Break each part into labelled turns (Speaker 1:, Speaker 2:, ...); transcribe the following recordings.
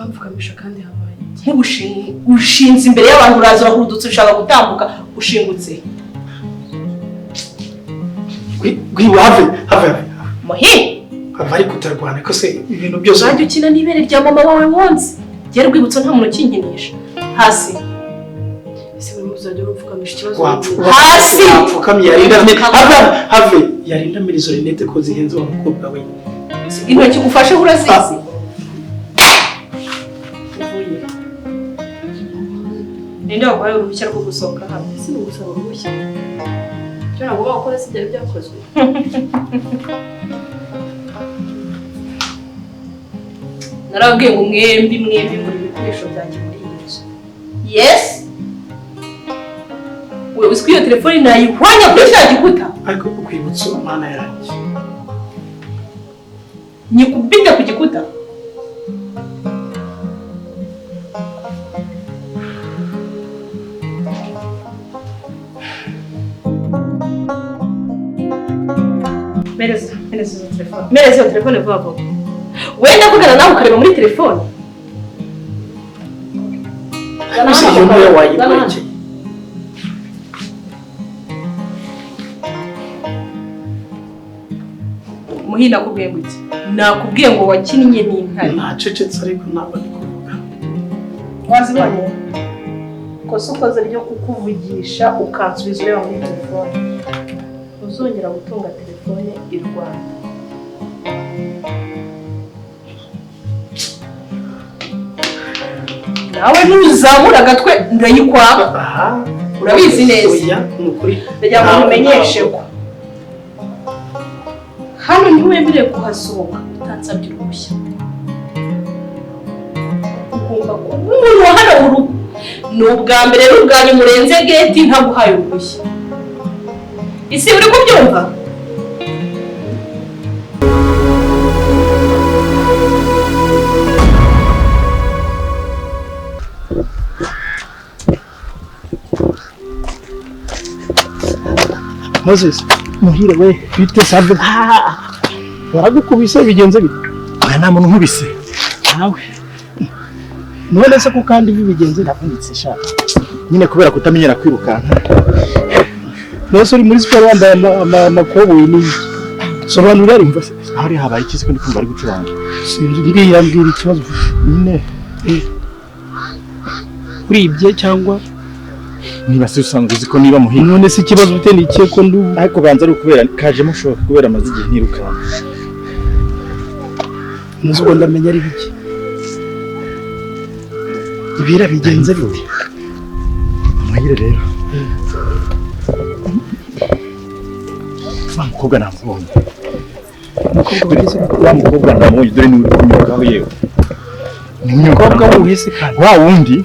Speaker 1: Ukamfukamisha kandi habaye. Ushinze imbere y'abantu uraza urahurudutse ushaka gutambuka ushingutse.
Speaker 2: Have.
Speaker 1: Muhi.
Speaker 2: Bari kutarwana ko se ibintu byose.
Speaker 1: Kandi ukina n'ibere rya mama wawe wonse. Gera rwibutso nta muntu kinkinisha. Hasi. Ese buri muzajya urupfukamisha ikibazo. Hasi.
Speaker 2: Wapfukamye have yarinda mirizo rinete ko zihenze umukobwa we.
Speaker 1: Intoki gufashe urazizi. Ninde wabaye uruhushya rwo gusohoka hano? Si ugusaba uruhushya. Cyo nagomba gukora si byari byakozwe. Narabwiye ngo mwembi muri ibikoresho byanjye muri iyi nzu. Yes? Wewe uzi ko iyo telefone nayihwanya kuri cya gikuta?
Speaker 2: Ariko ukwibutsa umwana yanjye.
Speaker 1: Nyikubita ku gikuta? Mereza iyo telefone vuba vuba. Wenda kugana nawe ukareba muri telefone.
Speaker 2: Ese iyo mwe wayibonye.
Speaker 1: Muhi nakubwiye ngo iki? Nakubwiye ngo wakinnye n'intare.
Speaker 2: Nacecetse ariko ntabwo ndi kuvuga.
Speaker 1: Wazibonye? Kosa ukoze ryo kukuvugisha ukansubiza ureba muri telefone. Uzongera gutunga telefone i Rwanda. Nawe ntuzamura agatwe ndayikwaka. Urabizi neza.
Speaker 2: Oya, nukuri.
Speaker 1: Ndagira ngo umenyeshe ko hano ntiwemerewe kuhasohoka utansabye uruhushya. Ugomba kuba umuntu wa hano urugo. Ni ubwa mbere n'ubwanyu murenze geti ntaguhaye uruhushya. Isi uri kubyumva?
Speaker 2: Moses, muhire we bite save. Waragukubise bigenze bite?
Speaker 3: Oya nta muntu nkubise.
Speaker 2: Nawe. None se ko kandi bigenze ndavunitse shaka.
Speaker 3: Nyine kubera kutamenyera kwirukanka.
Speaker 2: Nose uri muri siporo wambaye amakoboyi ni sobanura ari mva.
Speaker 3: Hari habaye iki se ko ndikumva ari gucuranga.
Speaker 2: Sinzi mbwira ikibazo nyine uribye cyangwa
Speaker 3: niba se usanga uzi ko niba muhira.
Speaker 2: None se ikibazo ufite ni ikihe ko ndu
Speaker 3: ariko banza ari ukubera kajemo shoka kubera amazi igihe ntirukanka.
Speaker 2: Nuzo ndamenya ari biki. Ibira bigenze bite?
Speaker 3: Muhire rero. Mukobwa namubonye. Mukobwa namubonye dore ni uri kunyukaho yewe. Ni
Speaker 2: umukobwa wese kandi.
Speaker 3: Wa wundi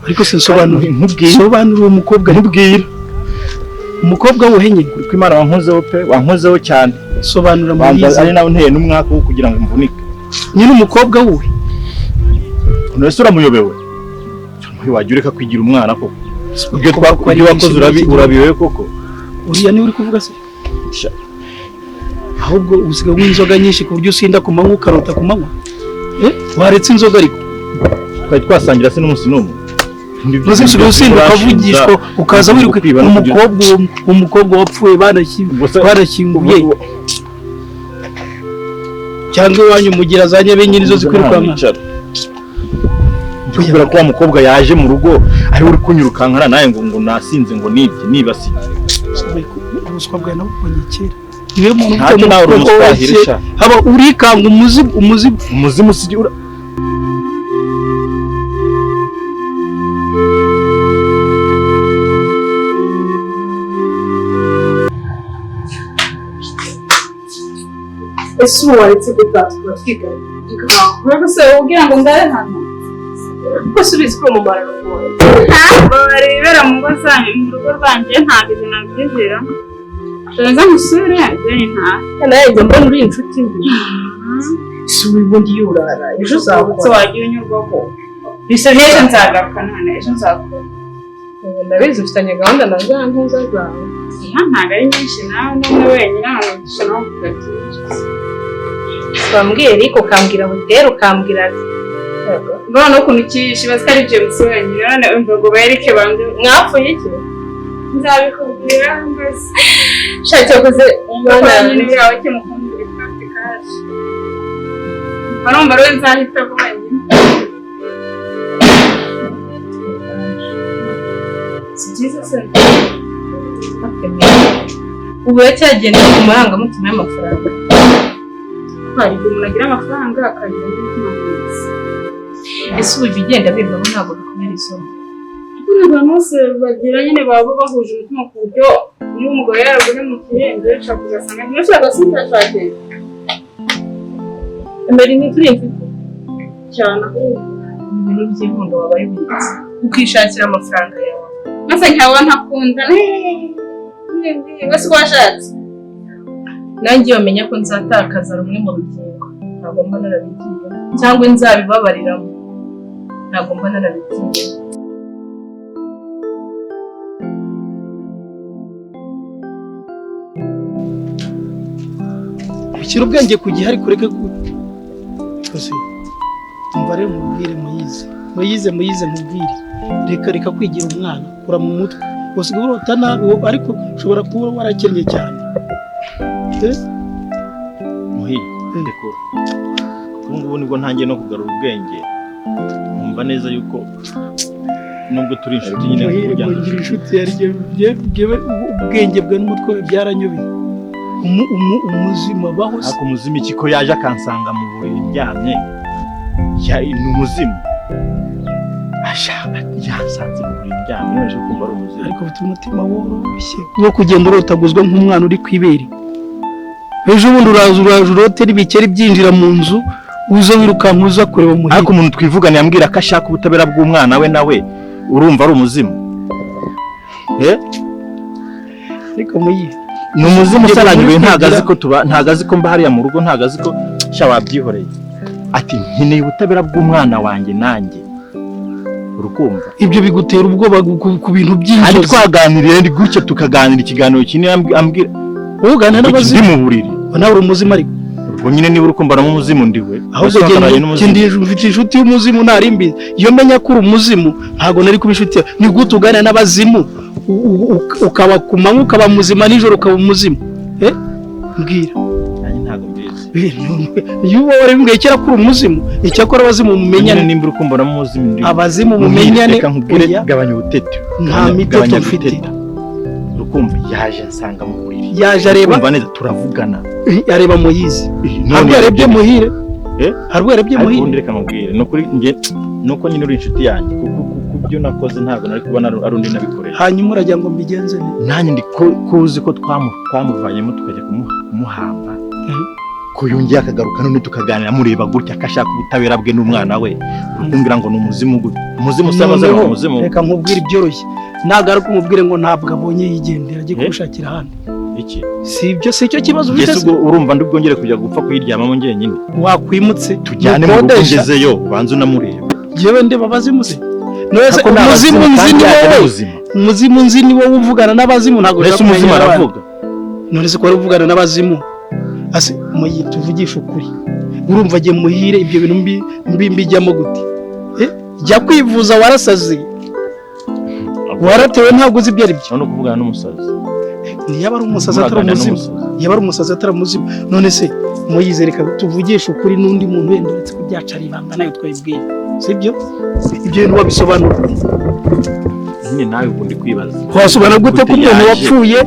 Speaker 2: ariko sinsobanura nkubwiye. Sobanura umukobwa
Speaker 3: nkubwira.
Speaker 2: Umukobwa wohenye
Speaker 3: kuri Imana wankozeho pe wankozeho cyane.
Speaker 2: Sobanura mwiza.
Speaker 3: Ari nawe nteye n'umwaka wo kugira ngo mvunike.
Speaker 2: Nyine umukobwa wowe.
Speaker 3: None uramuyobewe. Muhi wajureka kwigira umwana koko. Ubyo twakoze wakoze urabiyobewe koko.
Speaker 2: Uriya ni uri kuvuga se? Ahubwo usiga w'inzoga nyinshi ku buryo usinda ku manywa ukarota ku manywa. Waretse inzoga ariko.
Speaker 3: Twari twasangira se n'umunsi n'umwe.
Speaker 2: Nose usiga usinda ukavugishwa ukaza wiruka umukobwa wapfuye barashyinguye. Cyangwa iwanyu mugira za nyabenye nizo zikwirukanka.
Speaker 3: Kubera ko wa mukobwa yaje mu rugo ari uri kunyurukankana naye ngo nasinze ngo nibye nibasi.
Speaker 2: Ubuswa bwa nawe ubonye kera. Niwe muntu
Speaker 3: ufite nawe umuswahirisha.
Speaker 2: Haba urikanga umuzimu sigira.
Speaker 1: Ese waretse gutatwa twiga. Ntabwo se ubwira ngo ndare hano. Ko subiza ko mu mararo ngoye.
Speaker 4: Ntabwo barebera mu ngo zanyu mu rugo rwanjye ntabwo ibintu byizera. Tuza musure ajye nta.
Speaker 1: Naye njye mbona uri inshuti mbi. Si ubundi yurara. Ejo
Speaker 4: uzakutse wagiye unyurwa ko. Bise n'ejo nzagaruka none ejo nzakora.
Speaker 1: Ndabizi ufitanye gahunda na za nkuza zawe.
Speaker 4: Ntabwo ari nyinshi nawe n'umwe wenyine ahantu dushobora kugatisha.
Speaker 1: wambwiye ariko ukambwira hoteli ukambwira
Speaker 4: mbona no kuntu ukishe bazi ko ari James wenyine none umva ngo bereke bamwe
Speaker 1: mwapfuye iki
Speaker 4: nzabikubwira mbese
Speaker 1: shaka koze
Speaker 4: umwana nyine yawe cy'umukundire kandi kaje barumva rero nzahita wenyine sibyiza se
Speaker 1: ubu yacyagenda ku marangamutima y'amafaranga
Speaker 4: hari igihe umuntu agira amafaranga akagira n'umutima mwiza
Speaker 1: ese ubu ibigenda bivamo ntabwo bikomera isomo
Speaker 4: abantu bose bagira nyine baba bahuje umutima ku buryo niba umugabo yaraguye mu kirenge ushaka kugasanga ntushaka sitashake
Speaker 1: mbere ni turi mfite
Speaker 4: cyane ahubwo
Speaker 1: ibintu by'inkundo wabaye bizi ukishakira amafaranga yawe
Speaker 4: maze nkawe ntakunda wese washatse
Speaker 1: nanjye wamenya ko nzatakaza rumwe mu rugingo ntabwo mba narabigiye cyangwa nzabibabariramo ntabwo mba narabigiye
Speaker 2: ushyira ubwenge ku gihe ariko ureke gusa umva rero mubwire muyize mubwire reka kwigira umwana kura mu mutwe usigaye urota nabi ariko ushobora kuba warakennye cyane
Speaker 3: muhire ndekura ubu ngubu nibwo ntangiye no kugarura ubwenge nkumva neza yuko nubwo turi inshuti nyine
Speaker 2: kugira inshuti ubwenge bwe n'umutwe we byaranyobeye umuzima baho
Speaker 3: ariko umuzima iki ko yaje akansanga mu buriri ndyamye ni umuzimu ashaka yasanze mu buriri ndyamye yaje kumva ari umuzimu
Speaker 2: ariko ufite umutima woroshye wo kugenda urotaguzwa nk'umwana uri ku ibere ejo bundi uraza urotera ibikeri byinjira mu nzu uza wirukanka uza kureba umuhire
Speaker 3: ariko umuntu twivugana yambwira ko ashaka ubutabera bw'umwana we nawe urumva ari umuzimu
Speaker 2: ariko muyihe
Speaker 3: ni umuzimu usarangiwe ntago azi ko mba hariya mu rugo ntago azi ko sha wabyihoreye ati nkeneye ubutabera bw'umwana wanjye nanjye urukumva
Speaker 2: ibyo bigutera ubwoba ku bintu byinshi
Speaker 3: ari twaganiriye ndi gutyo tukaganira ikiganiro kinini ambwira
Speaker 2: uganira n'abazimu
Speaker 3: ndi mu buriri
Speaker 2: nawe uri umuzimu ariko
Speaker 3: ubwo nyine niba urukumva na umuzimu ndiwe
Speaker 2: ahubwo mfite inshuti y'umuzimu ntari mbi iyo menya ko uri umuzimu ntago nari kuba inshuti ni gute uganira n'abazimu ukaba ku manywa ukaba muzima nijoro ukaba umuzimu mbwira
Speaker 3: ntago mbizi
Speaker 2: iyo uba warimbwiye kera ko uri umuzimu icyakora abazimu mumenyane
Speaker 3: nimba urukumva na umuzimu ndiwe
Speaker 2: abazimu mumenyane
Speaker 3: reka nkubwire gabanya ubutete
Speaker 2: nta miteto mfite
Speaker 3: urukumva yaje nsanga mu buriri
Speaker 2: yaje areba
Speaker 3: kumva neza turavugana
Speaker 2: areba muyizi ntabwo yarebye muhire harwo yarebye muhire
Speaker 3: ubundi reka nkubwire nuko nyine uri inshuti yanjye kubyo nakoze ntabwo nari kubona ari undi nabikorera
Speaker 2: hanyuma uragira ngo mbigenze
Speaker 3: nanjye ndi kuzi ko twamuvanyemo tukajya kumuhamba ko yongeye akagaruka none tukaganira mureba gutya akashaka ubutabera bwe n'umwana we urukumbira ngo ni umuzimu gutya umuzimu usabaza ngo umuzimu
Speaker 2: reka nkubwire ibyoroshye nagaruka umubwire ngo ntabwo abonye yigendera agiye kugushakira ahandi
Speaker 3: iki
Speaker 2: si cyo kibazo ufite
Speaker 3: se urumva ndubwongere kujya gupfa kuyiryamamo njyenyine
Speaker 2: wakwimutse
Speaker 3: tujyane mu rugo ngezeyo ubanze unamureba
Speaker 2: yewe ndeba abazimu se nose umuzimu nzi ni wowe uvugana n'abazimu ntabwo
Speaker 3: rero umuzimu aravuga
Speaker 2: none se ko wari uvugana n'abazimu ase muyita uvugisha ukuri urumva agiye muhire ibyo bintu mbijyamo gute jya kwivuza warasaze waratewe ntabwo uzi ibyo ari byo
Speaker 3: no kuvugana n'umusazi
Speaker 2: yaba ari umusazi atari umuzimu none se muyizereka tuvugisha ukuri n'undi muntu wenda uretse ko byaca ari ibanga nayo twayibwiye sibyo ibyo bintu wabisobanura
Speaker 3: nyine nawe ubundi kwibaza
Speaker 2: wasobanura gute ko umuntu wapfuye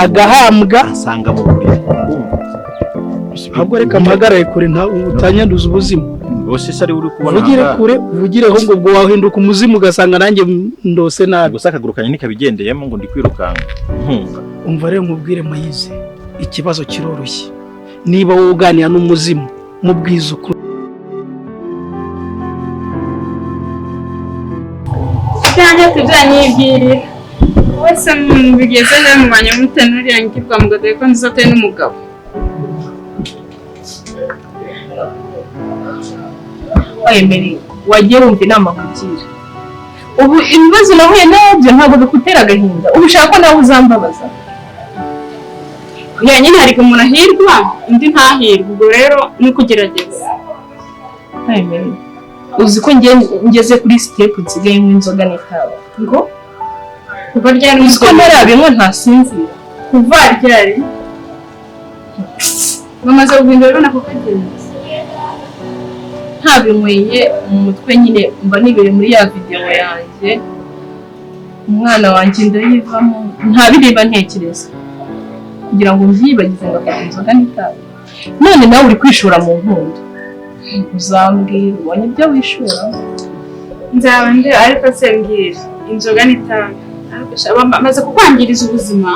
Speaker 2: agahambwa
Speaker 3: asanga mu buriri
Speaker 2: ahubwo reka mpagarare kure utanyanduza ubuzima
Speaker 3: bose se ari uri kubona
Speaker 2: uvugire kure uvugireho ngo ubwo wahinduka umuzimu ugasanga nanjye ndose nabi
Speaker 3: gusa akagurukanye nikabigendeyemo ngo ndi kwirukanka nkunga
Speaker 2: umva rero mubwire muyize ikibazo kiroroshye niba wowe uganira n'umuzimu mubwiza ukuri
Speaker 4: cyane tuzanyibwirira wese bigeze rero mu banyamutene uriya ngirwa mu gado ko nzate n'umugabo
Speaker 1: wemere wagiye wumva inama kugira ubu ibibazo nahuye nabyo ntabwo bikutera agahinda ubu ushaka ko nawe uzambabaza
Speaker 4: ya nyine hari umuntu ahirwa undi ntahirwe, ubwo rero ni ukugerageza.
Speaker 1: uzi ko ngeze kuri step nsigaye nk'inzoga n'itabi ngo kuva ryari uzi ko narabinywa ntasinzira
Speaker 4: kuva ryari bamaze kugenda rero nako kagenze
Speaker 1: ntabinyweye mu mutwe nyine mba nibere muri ya video yanjye umwana wanjye ndayivamo ntabiriba ntekereza kugira ngo mbyibagize ngafata inzoga n'itabi none nawe uri kwishora mu nkundo uzambwira ubonye ibyo wishura
Speaker 4: nzaba ndi ariko se mbwira inzoga n'itabi bamaze kukwangiriza ubuzima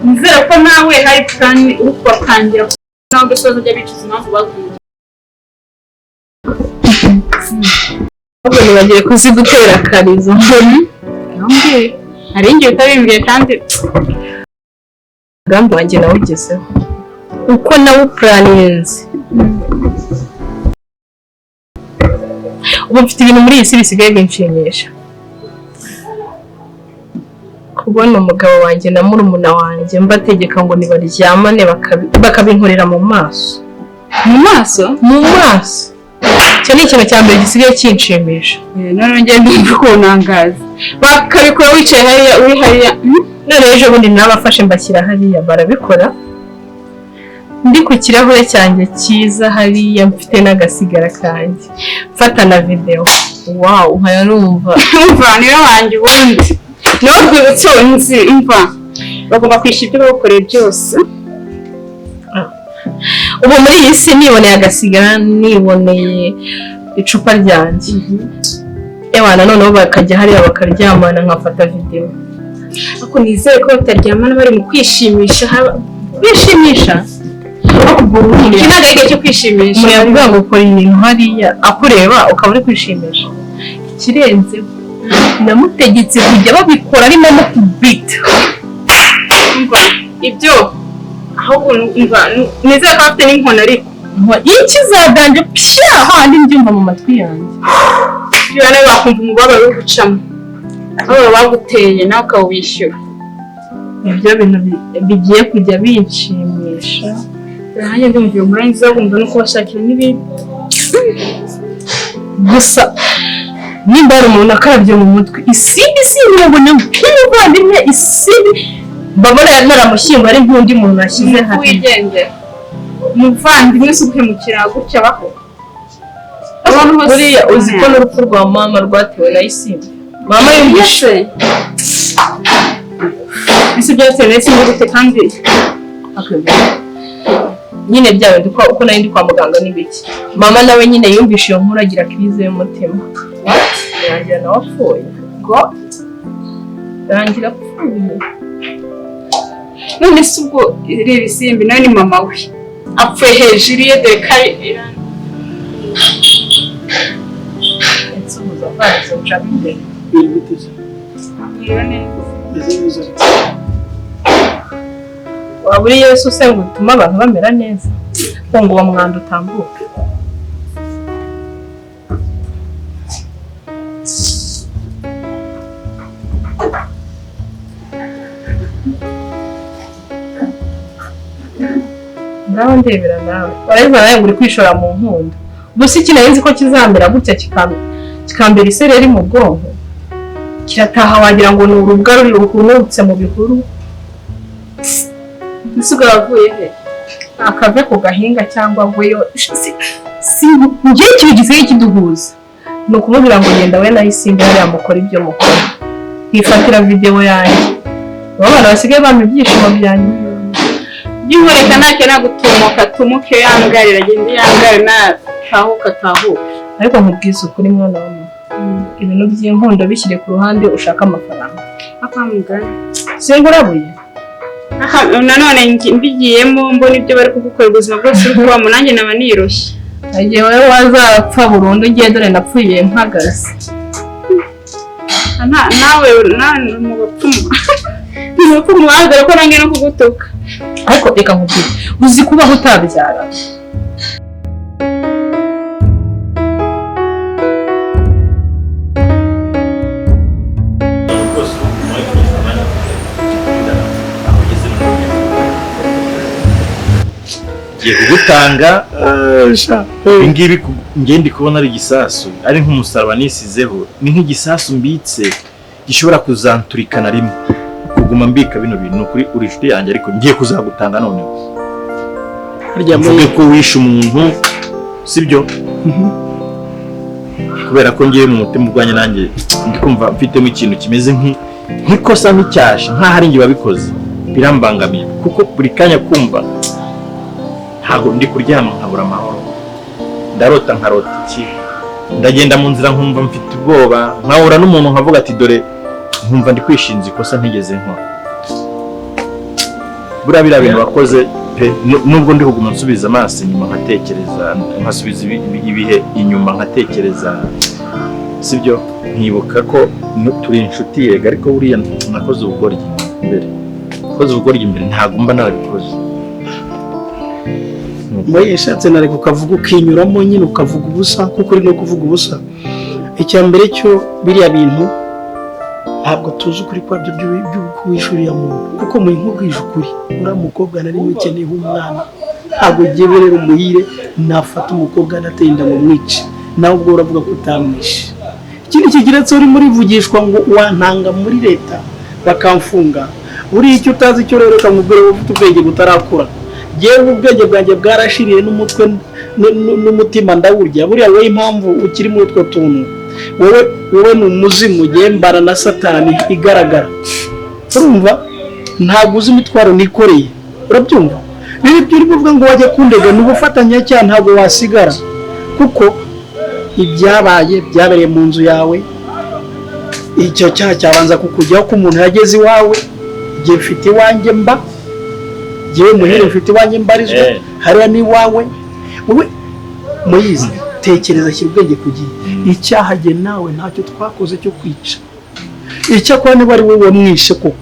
Speaker 4: nizera ko nawe hari kandi ukwakangira nawe ugasoza ujya bicuza impamvu baguye
Speaker 1: ahubwo nibagiye kuzigutera akarizo
Speaker 4: nambwiye hari ingiye utabimbwiye kandi
Speaker 1: umugambi wanjye nawugezeho uko nawupuraninze ubu mfite ibintu muri iyi si bisigaye binshimisha kubona umugabo wanjye na murumuna wanjye mbategeka ngo nibaryamane bakabinkorera mu maso icyo ni ikintu cya mbere gisigaye kinshimisha
Speaker 4: none ngende ndumva ukuntangaza bakabikora wicaye hariya uri hariya
Speaker 1: none ejo bundi nabafashe mbashyira hariya barabikora ndi ku kirahure cyanjye cyiza hariya mfite n'agasigara kanjye mfata na video wow nkaya numva
Speaker 4: niyo wanjye ubundi niwo rwibutso nzi imva bagomba kwishyura ibyo bakoreye byose
Speaker 1: ubu muri iyi si niboneye agasigara niboneye icupa ryanjye ewana noneho bakajya hariya bakaryamana nkafata video
Speaker 4: ariko nizere ko bataryamana bari mu kwishimisha iki ni agahenge cyo kwishimisha
Speaker 1: umuntu yavuga ngo ukora ibintu hariya akureba ukaba uri kwishimisha ikirenzeho namutegetse kujya babikora arimo no kubita
Speaker 4: ibyo ahubwo nizere ko afite n'inkoni ariko
Speaker 1: ikizaganje pya handi mbyumva mu matwi yanjye
Speaker 4: iyo nawe bakumva umubabaro wo gucamo baba baguteye nawe ukawwishyura
Speaker 1: ibyo bintu bigiye kujya binshimisha
Speaker 4: nanjye ndumva umurangiza wumva no kubashakira n'ibindi
Speaker 1: gusa nimba hari umuntu akarabye mu mutwe isindi sinyabona nk'umuvandimwe isindi mbabona naramushyingo ari nk'undi muntu ashyize hano
Speaker 4: wigendera umuvandimwe si uguhemukira gutya baho
Speaker 1: buriya uzi ko n'urupfu rwa mama rwatewe na isimbi mama yumvishe
Speaker 4: ese byatewe na isimbi gute kandi
Speaker 1: nyine byawe uko nari ndi kwa muganga n'ibiki mama nawe nyine yumvishe iyo nkuru agira kirize y'umutima yarangira nawe apfuye ngo yarangira apfuye
Speaker 4: none se ubwo reba isimbi nawe ni mama we apfuye hejuru ye dore kari
Speaker 1: insuhuza mvanze ucamo imbere waba uri yesu se ngo utume abantu bamera neza ngo uwo mwanda utambuke nawe ndebera nawe warabivuga nawe ngo uri kwishora mu nkundo gusa iki nari nzi ko kizamera gutya kikambera isereri mu bwonko kirataha wagira ngo ni urubwa ruhunutse mu bihuru
Speaker 4: isuga wavuye he
Speaker 1: akave ku gahinga cyangwa ngweyo ngiye ikintu gisigaye kiduhuza ni ukumubwira ngo genda we nayo isimbi hariya mukora ibyo mukora nkifatira video yanjye abana basigaye bampa ibyishimo byanjye
Speaker 4: by'inkoreka ntacyo nagutumuka tumuke yangarira agenda yangare natahuka
Speaker 1: ariko nkubwiza ukuri mwana wa mama ibintu by'inkundo bishyire ku ruhande ushaka amafaranga
Speaker 4: akamugana
Speaker 1: singurabuye
Speaker 4: nanone mbigiyemo mbona ibyo bari kugukorera ubuzima bwose uri kubamo nanjye naba niroshye
Speaker 1: igihe wowe wazapfa burundu ugiye dore napfuye mpagaze
Speaker 4: nawe mu bapfumu bahagara ko nange no kugutuka
Speaker 1: ariko reka nkubwire uzi kubaho utabyara
Speaker 3: ngiye kugutanga ibingibi ngiye ndi kubona ari igisasu ari nk'umusaraba nisizeho ni nk'igisasu mbitse gishobora kuzanturikana rimwe kuguma mbika bino bintu kuri uri inshuti yanjye ariko ngiye kuzagutanga none
Speaker 2: harya
Speaker 3: mvuge ko wishe umuntu sibyo kubera ko ngiye mu mutima urwanya nanjye ndi kumva mfitemo ikintu kimeze nk'ikosa nk'icyasha nk'aho ari njye wabikoze birambangamiye kuko buri kanya kumva ntabwo ndi kuryama nkabura amahoro ndarota nkarota iki ndagenda mu nzira nkumva mfite ubwoba nkahura n'umuntu nkavuga ati dore nkumva ndi kwishinza ikosa ntigeze nkora buriya bintu wakoze nubwo ndi kuguma nsubiza amaso inyuma nkatekereza nkasubiza ibihe inyuma nkatekereza sibyo nkibuka ko turi inshuti yega ariko buriya nakoze ubugoryi imbere ntabwo mba narabikoze
Speaker 2: mwe yashatse nareka ukavuga ukinyuramo nyine ukavuga ubusa kuko uri no kuvuga ubusa icya mbere cyo biriya bintu ntabwo tuzi ukuri kwabyo by'uwishuriye muntu kuko muri nkubwije ukuri uriya mukobwa nari mukeneyeho umwana ntabwo ugiye rero umuhire nafata umukobwa anateye inda ngo mwice nawe ubwo uravuga ko utamwishe ikindi kigeretse uri muri vugishwa ngo wantanga muri leta bakamfunga buriya icyo utazi cyo rero kamubwira ngo ufite ubwenge butarakura yewe ubwenge bwanjye bwarashiriye n'umutwe n'umutima ndawurya buriya wowe impamvu ukiri muri utwo tuntu wowe ni umuzimu ugembana na satani igaragara urumva ntabwo uzi imitwaro nikoreye urabyumva rero ibyo uri kuvuga ngo wajya kundega ni ubufatanyacyaha ntabwo wasigara kuko ibyabaye byabereye mu nzu yawe icyo cyaha cyabanza kukujyaho ko umuntu yageze iwawe igihe mfite iwanjye mba yewe muhire mfite iwanjye mbarizwa hariya n'iwawe wowe muyizi tekereza shyira ubwenge ku gihe icyaha jye nawe ntacyo twakoze cyo kwica icyakora niba ari wowe wamwishe koko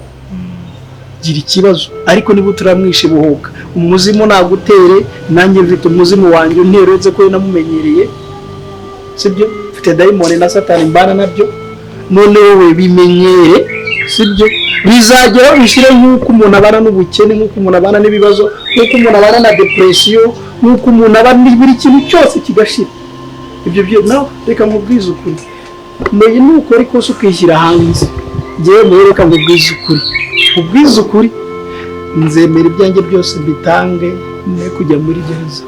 Speaker 2: gira ikibazo ariko niba turamwishe buhoka umuzimu nagutere nanjye mfite umuzimu wanjye unteretse ko namumenyereye sibyo mfite dayimoni na satani mbana nabyo none wowe bimenyere sibyo bizageraho bishire nk'uko umuntu abana n'ubukene nk'uko umuntu abana n'ibibazo nk'uko umuntu abana na depression nk'uko umuntu abana buri kintu cyose kigashira ibyo byo nawe reka nkubwize ukuri meye nuko ariko se ukishyira hanze ngewe meye reka nkubwize ukuri nzemera ibyanjye byose mbitange ne kujya muri gereza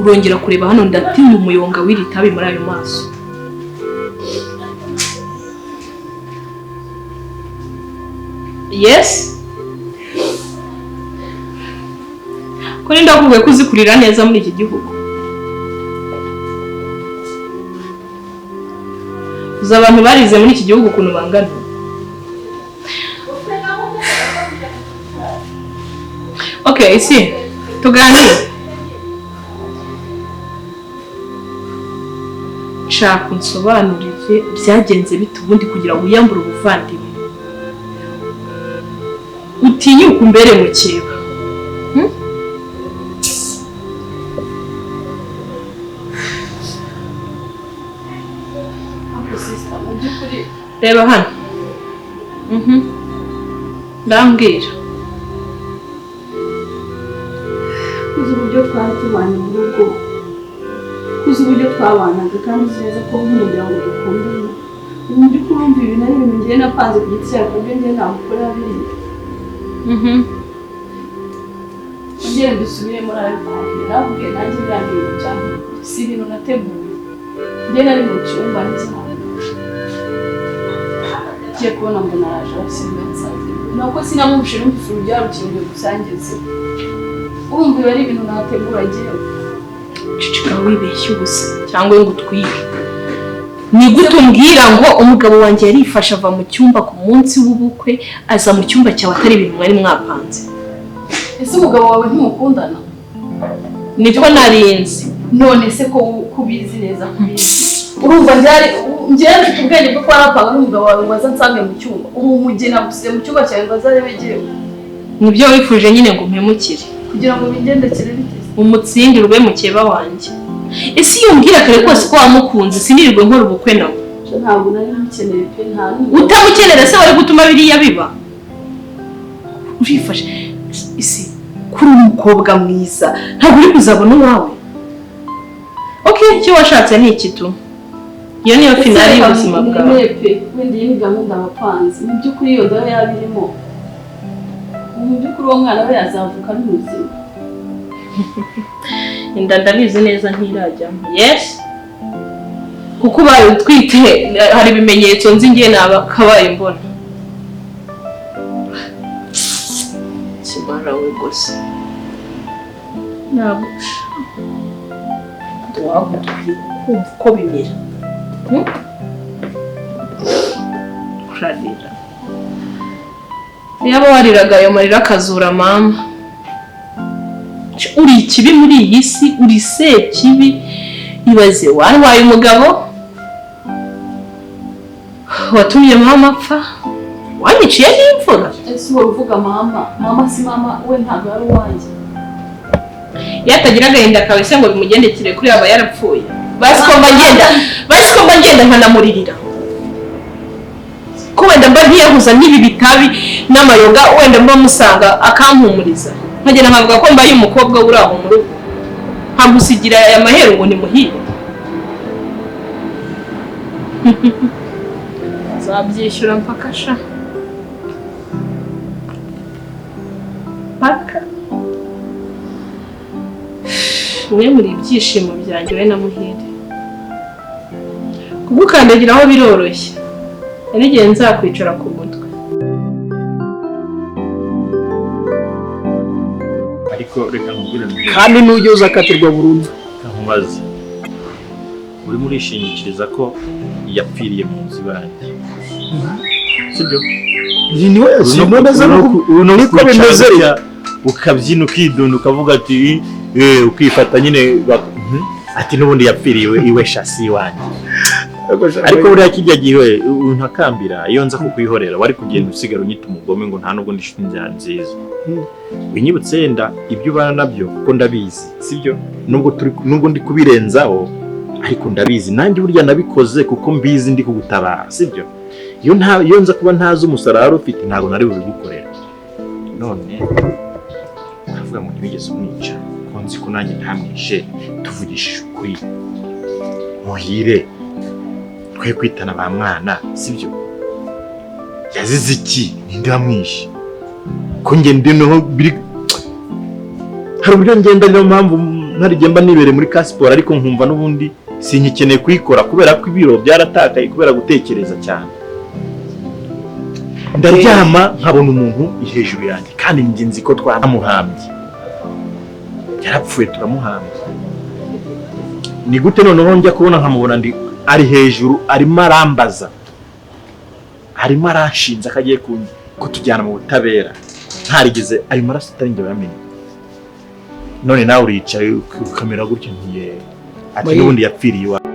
Speaker 1: urongera kureba hano ndatinya umuyonga w'iri tabi muri ayo maso yes ko nenda kuvuga ko uzikurira neza muri iki gihugu uzi abantu barize muri iki gihugu ukuntu bangana okay isi tuganire nshaka unsobanurire byagenze bite ubundi kugira ngo wiyambure ubuvandimwe utinyuka umbere mu kiba reba hano ndambwira
Speaker 4: uzi uburyo twari tubanye mu rugo uzi uburyo twabanaga kandi uzi neza ko nk'umuryango dukundana ubu ndi kurumva ibintu ari ibintu ngiye napanze ku giti cyawe kubyo ngiye nagukora biriya ngiye dusubire muri ayo kwahira nabwiye nanjye biriya bintu cyane si ibintu nateguye ngiye nari mu cyumba n'icyane ngiye kubona ngo naraje abasimba nsaze nuko sinamubushe numvise urubyarukingiye gusangiza urumva ibi ari ibintu nategura ngewe
Speaker 1: cicika wibeshye ubusa cyangwa ngo utwike ni gute umbwira ngo umugabo wanjye yarifasha ava mu cyumba ku munsi w'ubukwe aza mu cyumba cyawe atari ibintu mwari mwapanze
Speaker 4: ese umugabo wawe ntumukundana
Speaker 1: niko narinzi
Speaker 4: none se ko kubizi neza kubizi urumva njye mfite ubwenge bwo kwarapanga n'umugabo wawe ngo aze nsange mu cyumba uri umugeni agusize mu cyumba cyawe ngo azarebe jyewe
Speaker 1: nibyo wifuje nyine ngo mpemukire
Speaker 4: kugira ngo bingendekere biteze
Speaker 1: umutsindirwe mukeba wanjye. Ese iyo umbwira kare kose ko wamukunze sinirirwe nkora ubukwe nawe.
Speaker 4: Ntabwo nari mukeneye pe nta.
Speaker 1: Utamukenera se wari gutuma biriya biba? Urifashe isi kuri umukobwa mwiza ntabwo uri kuzabona uwawe. Okay, icyo washatse ni iki tu? Iyo niyo finali y'ubuzima bwawe.
Speaker 4: Wenda iyi ni gahunda abapanzi. Mu by'ukuri iyo ndabo yabirimo. Mu by'ukuri uwo mwana we yazavuka ari muzima.
Speaker 1: Inda ndabizi neza ntirajyamo. Yes. Kuko ubaye utwite hari ibimenyetso nzi ngiye nabakabaye mbona. Kimara we gusa. Ntabwo uko bimera. Urarira. Yaba wariraga ayo marira akazura mama. Uri ikibi muri iyi si, uri se kibi. Ibaze warwaye umugabo watumye mama apfa, wanyiciye n'imfura.
Speaker 4: Ese wowe uvuga mama si mama we ntabwo ari uwanjye.
Speaker 1: Yatagira agahinda kawe se ngo bimugendekere kuri aba yarapfuye. Basi ko mba ngenda nkanamuririra. Ko wenda mba ntiyahuza n'ibi bitabi n'amayoga wenda mba musanga akampumuriza. Nkagenda nkavuga ko mbaye umukobwa uri aho mu rugo. Nkagusigira aya mahero ngo ni muhire. Zabyishyura mpaka sha. Paka. Mwe muri ibyishimo byanjye we na muhire. Kugukandagiraho biroroshye. N'igihe nzakwicara ku mutwe.
Speaker 3: ariko reka nkubwire
Speaker 2: kandi n'ujye uzakatirwa burundu.
Speaker 3: nkubaze urimo urishingikiriza ko yapfiriye mu nzu banjye, sibyo?
Speaker 2: Ni we noneza niko bimeze
Speaker 3: ukabyina ukidunda ukavuga ati ukifata nyine ati n'ubundi yapfiriye iwe shasi wanjye. Ariko buriya kijya gihe untakambira iyo nza kukwihorera wari kugenda usigara unyita umugome ngo nta nubwo ndishite inzira nziza. Winyibutse yenda ibyo ubana nabyo ko ndabizi, sibyo? Nubwo ndi kubirenzaho ariko ndabizi nanjye burya nabikoze kuko mbizi ndi kugutabara, sibyo? Iyo nza kuba ntazi umusaruro ufite ntabwo nari bubigukorera. None uravuga ngo ntibigeze umwica ko nzi ko nanjye ntamwishe. Tuvugishije ukuri muhire twe kwitana ba mwana, sibyo? Yazize iki? Ninde wamwishe? Ko ngende no biri hari uburyo ngenda niyo mpamvu ntarigenda nibere muri Casiporo ariko nkumva n'ubundi sinyikeneye kuyikora kubera ko ibiro byaratakaye kubera gutekereza cyane. Ndaryama nkabona umuntu hejuru yanjye kandi njye nzi ko twamuhambye. Yarapfuye turamuhambye. Ni gute noneho njya kubona nkamubona ndi ari hejuru arimo arambaza, arimo aranshinza akagiye kutujyana mu butabera ntarigeze ayo maraso atarinjye bamenye. None nawe uricaye ukamera gutyo ntiye ati n'ubundi yapfiriye iwawe.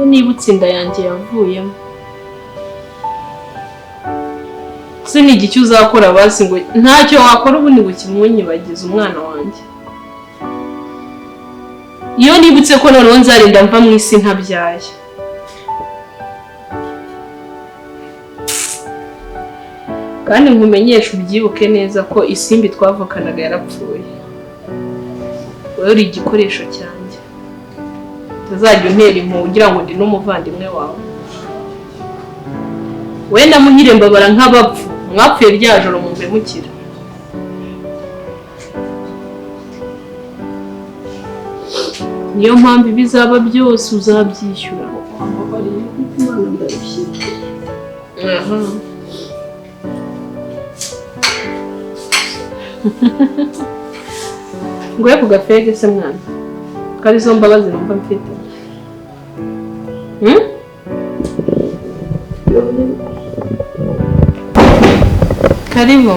Speaker 1: Nibutse inda yanjye yavuyemo. Se ni iki uzakora basi ngo ntacyo wakora ubundi ngo kimunyibagize umwana wanjye. Iyo nibutse ko noneho nzarinda mva mu isi ntabyaye. Kandi nkumenyesha ubyibuke neza ko isimbi twavukanaga yarapfuye. Wowe uri igikoresho cyane. Tuzajya untera impu ugira ngo ndi n'umuvandimwe wawe. Wenda muhire mbabara nk'abapfu mwapfuye rya joro mumpemukira. Niyo mpamvu bizaba byose uzabyishyura. Ngoye ku gafege se mwana. Kari zo mbabazi numva mfite. Karibu.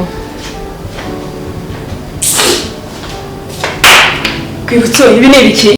Speaker 4: Rwibutso ibi ni ibiki?